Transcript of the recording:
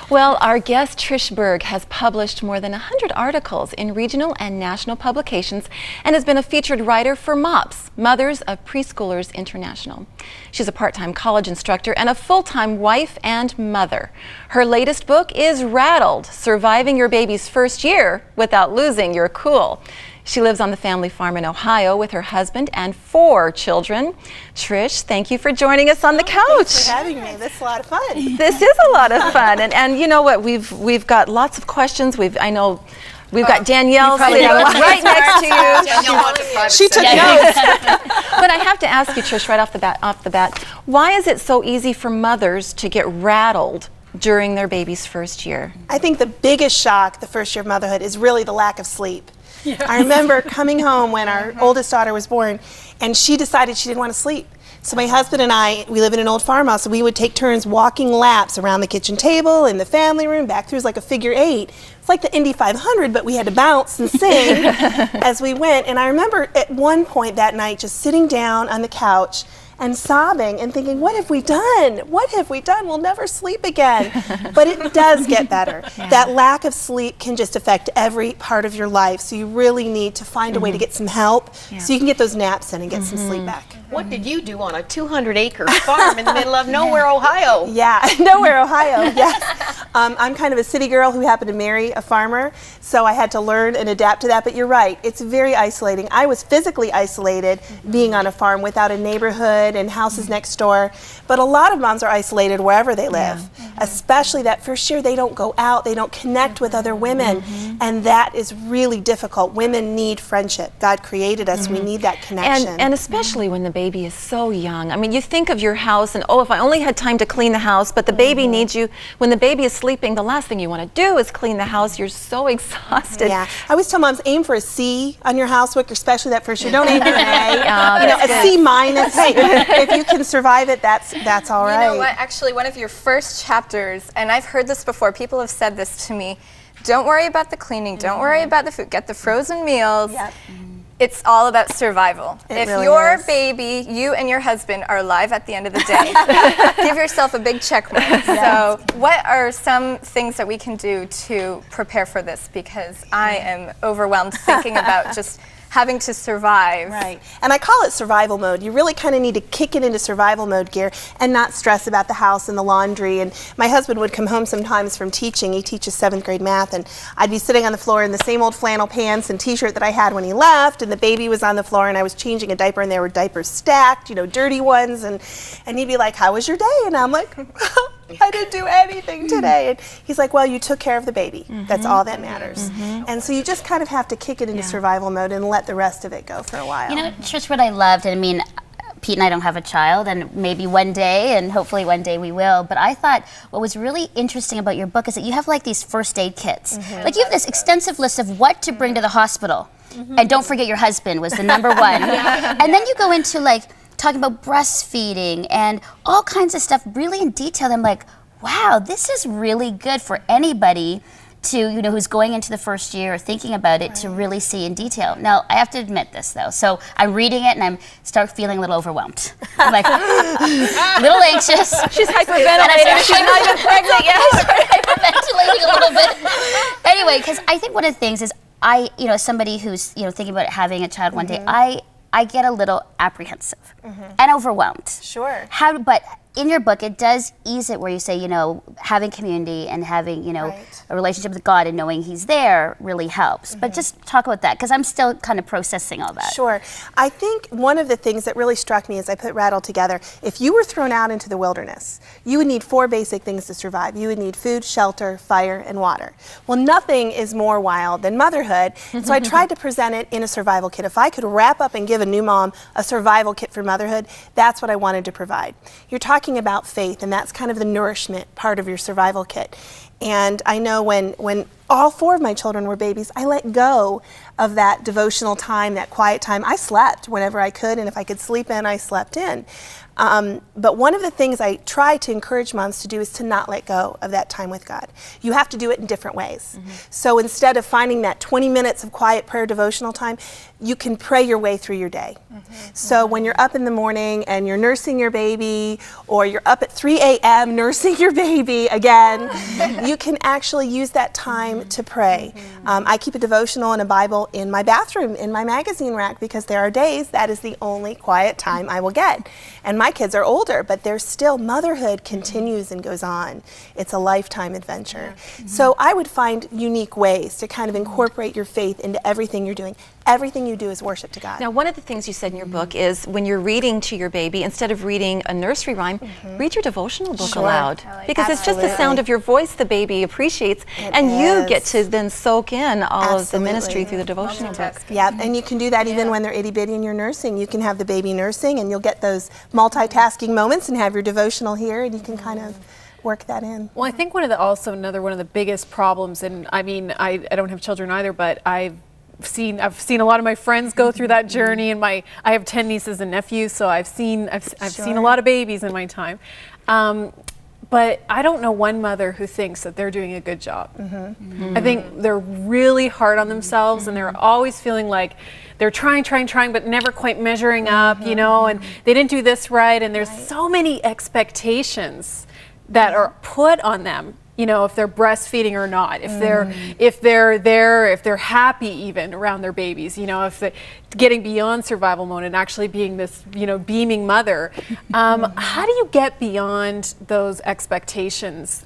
Well, our guest Trish Berg has published more than 100 articles in regional and national publications and has been a featured writer for MOPS, Mothers of Preschoolers International. She's a part-time college instructor and a full-time wife and mother. Her latest book is Rattled, Surviving Your Baby's First Year Without Losing Your Cool. She lives on the family farm in Ohio with her husband and 4 children. Trish, thank you for joining us on the couch. Thanks for having me. This is a lot of fun. This is a lot of fun, and you know what? We've got lots of questions. I know we've got Danielle sitting right next to you. She took notes. But I have to ask you, Trish, right off the bat, why is it so easy for mothers to get rattled during their baby's first year? I think the biggest shock the first year of motherhood is really the lack of sleep. Yeah. I remember coming home when our oldest daughter was born, and she decided she didn't want to sleep. So my husband and I, we live in an old farmhouse, so we would take turns walking laps around the kitchen table, in the family room, back through like a figure 8. It's like the Indy 500, but we had to bounce and sing as we went. And I remember at one point that night just sitting down on the couch and sobbing and thinking, what have we done? What have we done? We'll never sleep again. But it does get better. Yeah. That lack of sleep can just affect every part of your life, so you really need to find a way to get some help so you can get those naps in and get some sleep back. What did you do on a 200-acre farm in the middle of nowhere, Ohio? Yeah, nowhere, Ohio, yes. I'm kind of a city girl who happened to marry a farmer, so I had to learn and adapt to that, but you're right, it's very isolating. I was physically isolated being on a farm without a neighborhood and houses next door, but a lot of moms are isolated wherever they live, especially that first year. They don't go out, they don't connect with other women, and that is really difficult. Women need friendship. God created us, we need that connection. And especially when the baby is so young. I mean, you think of your house and, oh, if I only had time to clean the house, but the baby needs you. When the baby is sleeping, the last thing you want to do is clean the house. You're so exhausted. Yeah, I always tell moms, aim for a C on your housework, especially that first year. Don't aim for an A. You know, a C minus. Hey, if you can survive it, that's all right. You know what? Actually, one of your first chapters, and I've heard this before. People have said this to me. Don't worry about the cleaning. Don't worry about the food. Get the frozen meals. Yep. It's all about survival. If really your baby, you and your husband are alive at the end of the day, give yourself a big check mark. So what are some things that we can do to prepare for this? Because I am overwhelmed thinking about just having to survive. Right, and I call it survival mode. You really kind of need to kick it into survival mode gear and not stress about the house and the laundry. And my husband would come home sometimes from teaching. He teaches 7th grade math, and I'd be sitting on the floor in the same old flannel pants and t-shirt that I had when he left, and the baby was on the floor, and I was changing a diaper, and there were diapers stacked, you know, dirty ones, and he'd be like, how was your day? And I'm like, I didn't do anything today. And he's like, well, you took care of the baby. That's all that matters. And so you just kind of have to kick it into survival mode and let the rest of it go for a while. You know, Trish, what I loved, and I mean, Pete and I don't have a child, and maybe one day, and hopefully one day we will, but I thought what was really interesting about your book is that you have like these first aid kits. Like you have this extensive list of what to bring to the hospital. And don't forget your husband was the #1. And then you go into like talking about breastfeeding and all kinds of stuff really in detail. I'm like, wow, this is really good for anybody to, you know, who's going into the first year or thinking about it to really see in detail. Now, I have to admit this though. So I'm reading it and I'm start feeling a little overwhelmed. I'm like, a little anxious. She's hyperventilating. She's not even pregnant yet. Hyperventilating a little bit. Anyway, because I think one of the things is you know, as somebody who's, you know, thinking about having a child one day, I get a little apprehensive and overwhelmed. Sure. But in your book, it does ease it where you say, you know, having community and having, you know, a relationship with God and knowing He's there really helps. But just talk about that, because I'm still kind of processing all that. Sure. I think one of the things that really struck me as I put Rattled together, if you were thrown out into the wilderness, you would need 4 basic things to survive. You would need food, shelter, fire, and water. Well, nothing is more wild than motherhood, so I tried to present it in a survival kit. If I could wrap up and give a new mom a survival kit for motherhood, that's what I wanted to provide. You're talking about faith, and that's kind of the nourishment part of your survival kit. And I know when all 4 of my children were babies, I let go of that devotional time, that quiet time. I slept whenever I could, and if I could sleep in, I slept in. But one of the things I try to encourage moms to do is to not let go of that time with God. You have to do it in different ways. So instead of finding that 20 minutes of quiet prayer devotional time, you can pray your way through your day. So when you're up in the morning and you're nursing your baby, or you're up at 3 a.m. nursing your baby again, you can actually use that time to pray. I keep a devotional and a Bible in my bathroom, in my magazine rack, because there are days that is the only quiet time I will get. And my kids are older, but there's still, motherhood continues and goes on. It's a lifetime adventure. So I would find unique ways to kind of incorporate your faith into everything you're doing. Everything you do is worship to God. Now, one of the things you said in your book is when you're reading to your baby, instead of reading a nursery rhyme, read your devotional book aloud. Because it's just the sound of your voice the baby appreciates, and you get to then soak in all of the ministry through the devotional book. Yeah, and you can do that even when they're itty bitty and you're nursing. You can have the baby nursing, and you'll get those multitasking moments and have your devotional here, and you can kind of work that in. Well, I think another one of the biggest problems, and I mean, I don't have children either, but I've seen a lot of my friends go through that journey, and I have 10 nieces and nephews, so I've seen a lot of babies in my time. But I don't know one mother who thinks that they're doing a good job. I think they're really hard on themselves, and they're always feeling like they're trying, but never quite measuring up, you know, and they didn't do this right, and there's so many expectations that are put on them, you know, if they're breastfeeding or not, if they're happy even around their babies, you know, if they're getting beyond survival mode and actually being this, you know, beaming mother. How do you get beyond those expectations